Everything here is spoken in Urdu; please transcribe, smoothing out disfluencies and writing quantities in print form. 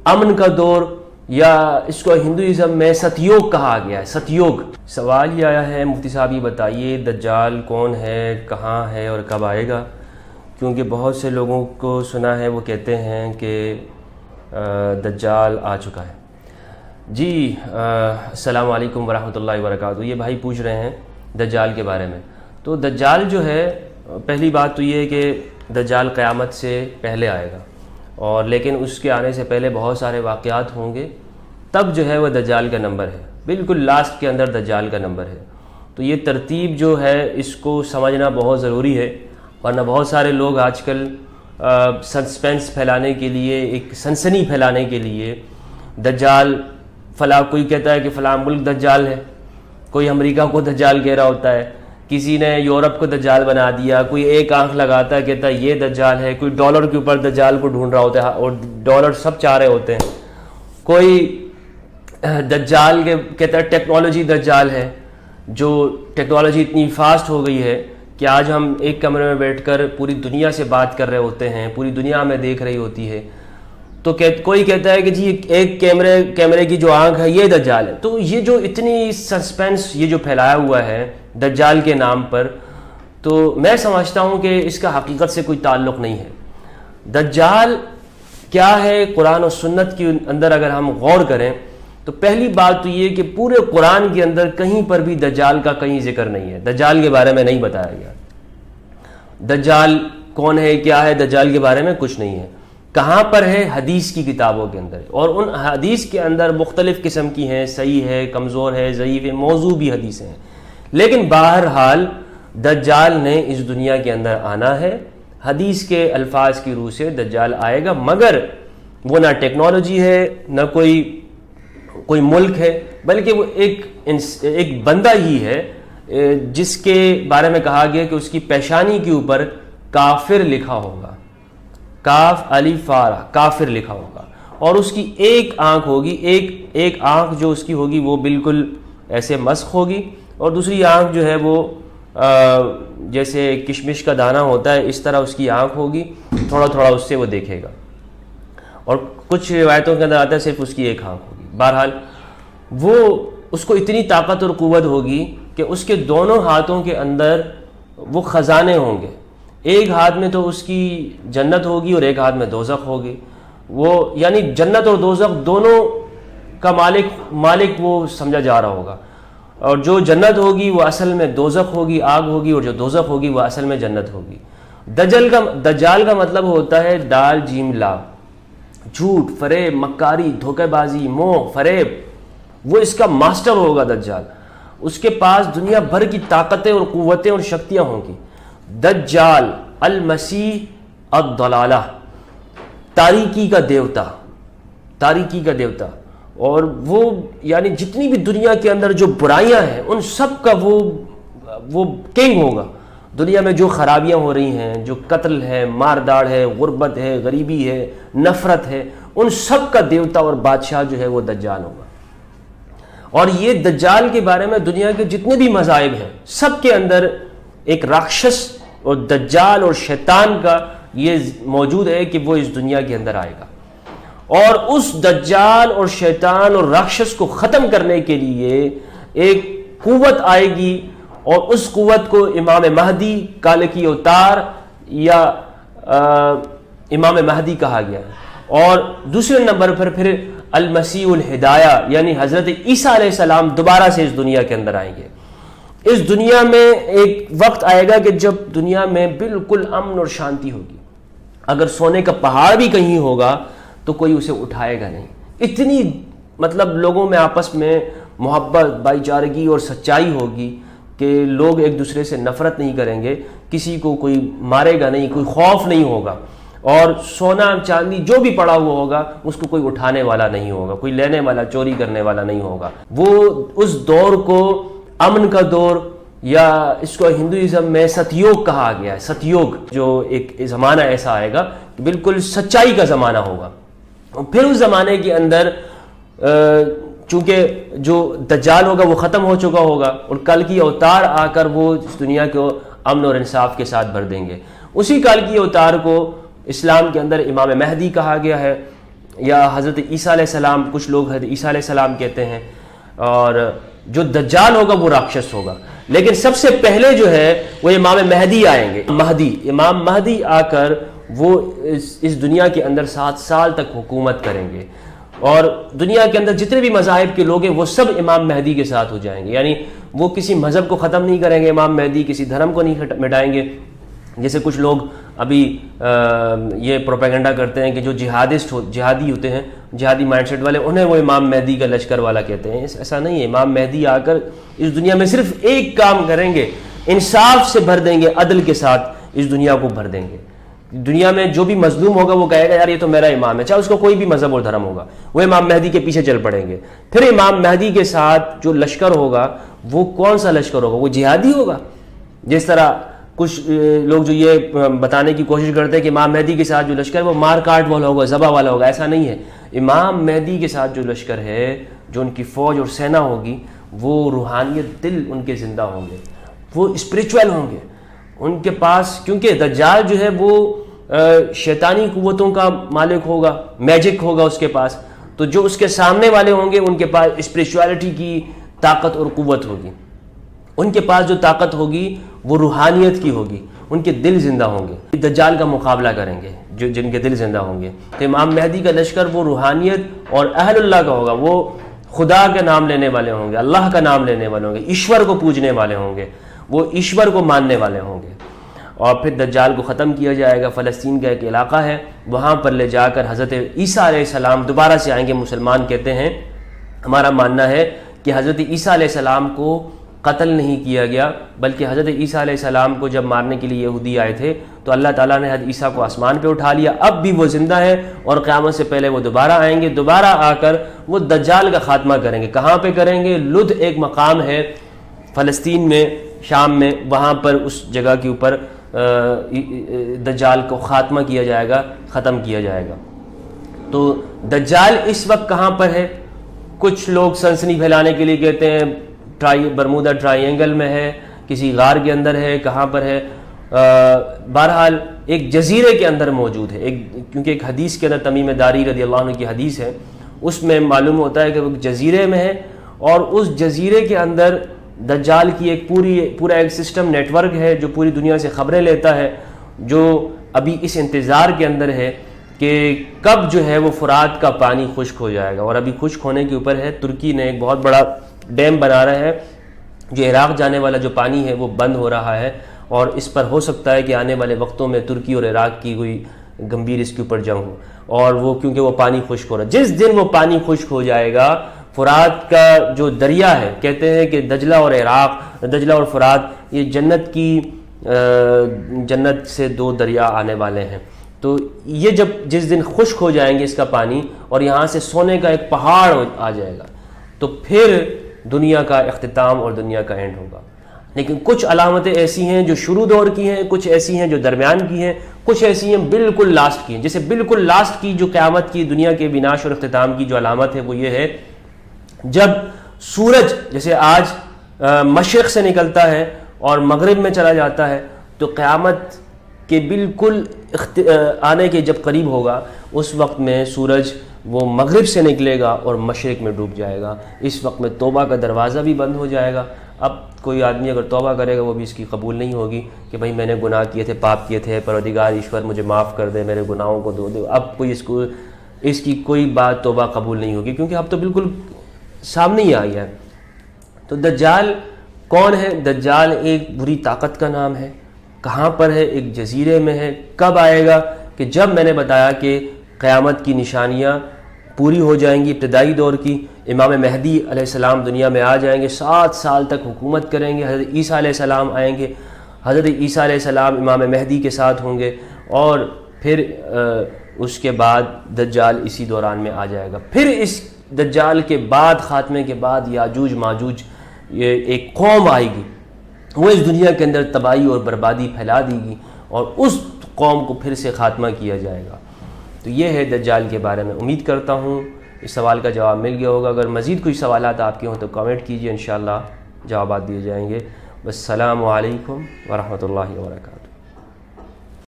امن کا دور، یا اس کو ہندوازم میں ستیوگ کہا گیا ہے، ستیوگ۔ سوال یہ آیا ہے مفتی صاحب یہ بتائیے دجال کون ہے، کہاں ہے اور کب آئے گا؟ کیونکہ بہت سے لوگوں کو سنا ہے وہ کہتے ہیں کہ دجال آ چکا ہے۔ جی السلام علیکم ورحمۃ اللہ وبرکاتہ۔ یہ بھائی پوچھ رہے ہیں دجال کے بارے میں۔ تو دجال جو ہے، پہلی بات تو یہ ہے کہ دجال قیامت سے پہلے آئے گا، اور لیکن اس کے آنے سے پہلے بہت سارے واقعات ہوں گے، تب جو ہے وہ دجال کا نمبر ہے، بالکل لاسٹ کے اندر دجال کا نمبر ہے۔ تو یہ ترتیب جو ہے اس کو سمجھنا بہت ضروری ہے، ورنہ بہت سارے لوگ آج کل سسپینس پھیلانے کے لیے، ایک سنسنی پھیلانے کے لیے دجال فلاں، کوئی کہتا ہے کہ فلاں ملک دجال ہے، کوئی امریکہ کو دجال کہہ رہا ہوتا ہے، کسی نے یورپ کو دجال بنا دیا، کوئی ایک آنکھ لگاتا ہے کہتا ہے یہ دجال ہے، کوئی ڈالر کے اوپر دجال کو ڈھونڈ رہا ہوتا ہے اور ڈالر سب چاہ رہے ہوتے ہیں، کوئی دجال کے کہتا ہے ٹیکنالوجی دجال ہے، جو ٹیکنالوجی اتنی فاسٹ ہو گئی ہے کہ آج ہم ایک کمرے میں بیٹھ کر پوری دنیا سے بات کر رہے ہوتے ہیں، پوری دنیا ہمیں دیکھ رہی ہوتی ہے، تو کوئی کہتا ہے کہ جی ایک کیمرے کی جو آنکھ ہے یہ دجال ہے۔ تو یہ جو اتنی سسپینس یہ جو پھیلایا ہوا ہے دجال کے نام پر، تو میں سمجھتا ہوں کہ اس کا حقیقت سے کوئی تعلق نہیں ہے۔ دجال کیا ہے قرآن و سنت کے اندر اگر ہم غور کریں تو پہلی بات تو یہ کہ پورے قرآن کے اندر کہیں پر بھی دجال کا کہیں ذکر نہیں ہے، دجال کے بارے میں نہیں بتایا گیا۔ دجال کون ہے، کیا ہے، دجال کے بارے میں کچھ نہیں ہے۔ کہاں پر ہے؟ حدیث کی کتابوں کے اندر، اور ان حدیث کے اندر مختلف قسم کی ہیں، صحیح ہے، کمزور ہے، ضعیف ہے، موضوع بھی حدیثیں ہیں، لیکن بہرحال دجال نے اس دنیا کے اندر آنا ہے، حدیث کے الفاظ کی روح سے دجال آئے گا، مگر وہ نہ ٹیکنالوجی ہے، نہ کوئی ملک ہے، بلکہ وہ ایک بندہ ہی ہے جس کے بارے میں کہا گیا کہ اس کی پیشانی کے اوپر کافر لکھا ہوگا، کاف الف فا را، کافر لکھا ہوگا، اور اس کی ایک آنکھ ہوگی، ایک آنکھ جو اس کی ہوگی وہ بالکل ایسے مسخ ہوگی، اور دوسری آنکھ جو ہے وہ جیسے کشمش کا دانہ ہوتا ہے اس طرح اس کی آنکھ ہوگی، تھوڑا تھوڑا اس سے وہ دیکھے گا، اور کچھ روایتوں کے اندر آتا ہے صرف اس کی ایک آنکھ ہوگی۔ بہرحال وہ اس کو اتنی طاقت اور قوت ہوگی کہ اس کے دونوں ہاتھوں کے اندر وہ خزانے ہوں گے، ایک ہاتھ میں تو اس کی جنت ہوگی اور ایک ہاتھ میں دوزخ ہوگی، وہ یعنی جنت اور دوزخ دونوں کا مالک وہ سمجھا جا رہا ہوگا، اور جو جنت ہوگی وہ اصل میں دوزخ ہوگی، آگ ہوگی، اور جو دوزخ ہوگی وہ اصل میں جنت ہوگی۔ دجال کا مطلب ہوتا ہے دال جیم لام، جھوٹ، فریب، مکاری، دھوکے بازی، موہ، فریب، وہ اس کا ماسٹر ہوگا دجال، اس کے پاس دنیا بھر کی طاقتیں اور قوتیں اور شکتیاں ہوں گی۔ دجال المسیح الضلالہ، تاریکی کا دیوتا، اور وہ یعنی جتنی بھی دنیا کے اندر جو برائیاں ہیں ان سب کا وہ کنگ ہوگا۔ دنیا میں جو خرابیاں ہو رہی ہیں، جو قتل ہے، مارداڑ ہے، غربت ہے، غریبی ہے، نفرت ہے، ان سب کا دیوتا اور بادشاہ جو ہے وہ دجال ہوگا۔ اور یہ دجال کے بارے میں دنیا کے جتنے بھی مذاہب ہیں سب کے اندر ایک راکشس اور دجال اور شیطان کا یہ موجود ہے کہ وہ اس دنیا کے اندر آئے گا، اور اس دجال اور شیطان اور راکشس کو ختم کرنے کے لیے ایک قوت آئے گی، اور اس قوت کو امام مہدی کالکی اوتار یا امام مہدی کہا گیا ہے۔ اور دوسرے نمبر پر پھر المسیح الہدایہ یعنی حضرت عیسیٰ علیہ السلام دوبارہ سے اس دنیا کے اندر آئیں گے۔ اس دنیا میں ایک وقت آئے گا کہ جب دنیا میں بالکل امن اور شانتی ہوگی، اگر سونے کا پہاڑ بھی کہیں ہوگا تو کوئی اسے اٹھائے گا نہیں، اتنی مطلب لوگوں میں آپس میں محبت، بھائی چارگی اور سچائی ہوگی کہ لوگ ایک دوسرے سے نفرت نہیں کریں گے، کسی کو کوئی مارے گا نہیں، کوئی خوف نہیں ہوگا، اور سونا چاندی جو بھی پڑا ہوا ہوگا اس کو کوئی اٹھانے والا نہیں ہوگا، کوئی لینے والا، چوری کرنے والا نہیں ہوگا۔ وہ اس دور کو امن کا دور، یا اس کو ہندوازم میں ستیوگ کہا گیا ہے، ستیوگ، جو ایک زمانہ ایسا آئے گا بالکل سچائی کا زمانہ ہوگا۔ پھر اس زمانے کے اندر چونکہ جو دجال ہوگا وہ ختم ہو چکا ہوگا، اور کل کی اوتار آ کر وہ اس دنیا کو امن اور انصاف کے ساتھ بھر دیں گے۔ اسی کل کی اوتار کو اسلام کے اندر امام مہدی کہا گیا ہے، یا حضرت عیسیٰ علیہ السلام، کچھ لوگ حضرت عیسیٰ علیہ السلام کہتے ہیں، اور جو دجال ہوگا وہ راکشس ہوگا. لیکن سب سے پہلے جو ہے وہ امام مہدی آئیں گے. امام مہدی آ کر وہ اس دنیا کے اندر 7 سال تک حکومت کریں گے، اور دنیا کے اندر جتنے بھی مذاہب کے لوگ ہیں وہ سب امام مہدی کے ساتھ ہو جائیں گے. یعنی وہ کسی مذہب کو ختم نہیں کریں گے، امام مہدی کسی دھرم کو نہیں مٹائیں گے. جیسے کچھ لوگ ابھی یہ پروپیگنڈا کرتے ہیں کہ جو جہادی ہوتے ہیں، جہادی مائنڈ سیٹ والے، انہیں وہ امام مہدی کا لشکر والا کہتے ہیں. ایسا نہیں ہے. امام مہدی آ کر اس دنیا میں صرف ایک کام کریں گے، انصاف سے بھر دیں گے، عدل کے ساتھ اس دنیا کو بھر دیں گے. دنیا میں جو بھی مظلوم ہوگا وہ کہے گا یار یہ تو میرا امام ہے، چاہے اس کو کوئی بھی مذہب اور دھرم ہوگا، وہ امام مہدی کے پیچھے چل پڑیں گے. پھر امام مہدی کے ساتھ جو لشکر ہوگا وہ کون سا لشکر ہوگا؟ وہ جہادی ہوگا. جس طرح کچھ لوگ جو یہ بتانے کی کوشش کرتے ہیں کہ امام مہدی کے ساتھ جو لشکر ہے وہ مار کاٹ والا ہوگا، ذبح والا ہوگا، ایسا نہیں ہے. امام مہدی کے ساتھ جو لشکر ہے، جو ان کی فوج اور سینا ہوگی، وہ روحانیت دل ان کے زندہ ہوں گے، وہ اسپریچول ہوں گے. ان کے پاس کیونکہ دجال جو ہے وہ شیطانی قوتوں کا مالک ہوگا، میجک ہوگا اس کے پاس، تو جو اس کے سامنے والے ہوں گے ان کے پاس اسپریچولیٹی کی طاقت اور قوت ہوگی. ان کے پاس جو طاقت ہوگی وہ روحانیت کی ہوگی، ان کے دل زندہ ہوں گے، دجال کا مقابلہ کریں گے جن کے دل زندہ ہوں گے. تو امام مہدی کا لشکر وہ روحانیت اور اہل اللہ کا ہوگا، وہ خدا کا نام لینے والے ہوں گے، اللہ کا نام لینے والے ہوں گے، ایشور کو پوجنے والے ہوں گے، وہ ایشور کو ماننے والے ہوں گے. اور پھر دجال کو ختم کیا جائے گا. فلسطین کا ایک علاقہ ہے، وہاں پر لے جا کر حضرت عیسیٰ علیہ السلام دوبارہ سے آئیں گے. مسلمان کہتے ہیں، ہمارا ماننا ہے کہ حضرت عیسیٰ علیہ السلام کو قتل نہیں کیا گیا، بلکہ حضرت عیسیٰ علیہ السلام کو جب مارنے کے لیے یہودی آئے تھے تو اللہ تعالیٰ نے حضرت عیسیٰ کو آسمان پہ اٹھا لیا. اب بھی وہ زندہ ہے اور قیامت سے پہلے وہ دوبارہ آئیں گے. دوبارہ آ کر وہ دجال کا خاتمہ کریں گے. کہاں پہ کریں گے؟ لد ایک مقام ہے فلسطین میں، شام میں، وہاں پر اس جگہ کے اوپر دجال کو خاتمہ کیا جائے گا، ختم کیا جائے گا. تو دجال اس وقت کہاں پر ہے؟ کچھ لوگ سنسنی پھیلانے کے لیے کہتے ہیں برمودا ٹرائی اینگل میں ہے، کسی غار کے اندر ہے، کہاں پر ہے. بہرحال ایک جزیرے کے اندر موجود ہے. کیونکہ ایک حدیث کے اندر تمیم داری رضی اللہ عنہ کی حدیث ہے، اس میں معلوم ہوتا ہے کہ وہ جزیرے میں ہے، اور اس جزیرے کے اندر دجال کی ایک پورا ایک سسٹم نیٹ ورک ہے جو پوری دنیا سے خبریں لیتا ہے، جو ابھی اس انتظار کے اندر ہے کہ کب جو ہے وہ فرات کا پانی خشک ہو جائے گا. اور ابھی خشک ہونے کے اوپر ہے. ترکی نے ایک بہت بڑا ڈیم بنا رہا ہے، جو عراق جانے والا جو پانی ہے وہ بند ہو رہا ہے، اور اس پر ہو سکتا ہے کہ آنے والے وقتوں میں ترکی اور عراق کی کوئی گمبھیر اس کے اوپر جنگ ہو. اور وہ کیونکہ وہ پانی خشک ہو رہا ہے، جس دن وہ پانی خشک ہو جائے گا، فرات کا جو دریا ہے، کہتے ہیں کہ دجلہ اور فرات یہ جنت سے 2 دریا آنے والے ہیں. تو یہ جس دن خشک ہو جائیں گے اس کا پانی، اور یہاں سے سونے کا ایک پہاڑ آ جائے گا، تو پھر دنیا کا اختتام اور دنیا کا اینڈ ہوگا. لیکن کچھ علامتیں ایسی ہیں جو شروع دور کی ہیں، کچھ ایسی ہیں جو درمیان کی ہیں، کچھ ایسی ہیں بالکل لاسٹ کی ہیں. جیسے بالکل لاسٹ کی جو قیامت کی، دنیا کے وناش اور اختتام کی جو علامت ہے وہ یہ ہے، جب سورج جیسے آج مشرق سے نکلتا ہے اور مغرب میں چلا جاتا ہے، تو قیامت کے بالکل آنے کے جب قریب ہوگا، اس وقت میں سورج وہ مغرب سے نکلے گا اور مشرق میں ڈوب جائے گا. اس وقت میں توبہ کا دروازہ بھی بند ہو جائے گا. اب کوئی آدمی اگر توبہ کرے گا وہ بھی اس کی قبول نہیں ہوگی کہ بھائی میں نے گناہ کیے تھے، پاپ کیے تھے، پروردگار ایشور مجھے معاف کر دے، میرے گناہوں کو دھو دے. اب کوئی اس کی کوئی بات توبہ قبول نہیں ہوگی، کیونکہ اب تو بالکل سامنے ہی آئی ہے. تو دجال کون ہے؟ دجال ایک بری طاقت کا نام ہے. کہاں پر ہے؟ ایک جزیرے میں ہے. کب آئے گا؟ کہ جب میں نے بتایا کہ قیامت کی نشانیاں پوری ہو جائیں گی، ابتدائی دور کی. امام مہدی علیہ السلام دنیا میں آ جائیں گے، 7 سال تک حکومت کریں گے. حضرت عیسیٰ علیہ السلام آئیں گے، حضرت عیسیٰ علیہ السلام امام مہدی کے ساتھ ہوں گے، اور پھر اس کے بعد دجال اسی دوران میں آ جائے گا. پھر اس دجال کے بعد، خاتمے کے بعد، یاجوج ماجوج یہ ایک قوم آئے گی، وہ اس دنیا کے اندر تباہی اور بربادی پھیلا دے گی، اور اس قوم کو پھر سے خاتمہ کیا جائے گا. تو یہ ہے دجال کے بارے میں. امید کرتا ہوں اس سوال کا جواب مل گیا ہوگا. اگر مزید کوئی سوالات آپ کے ہوں تو کامنٹ کیجئے، انشاءاللہ جوابات دیے جائیں گے. والسلام علیکم ورحمۃ اللہ وبرکاتہ.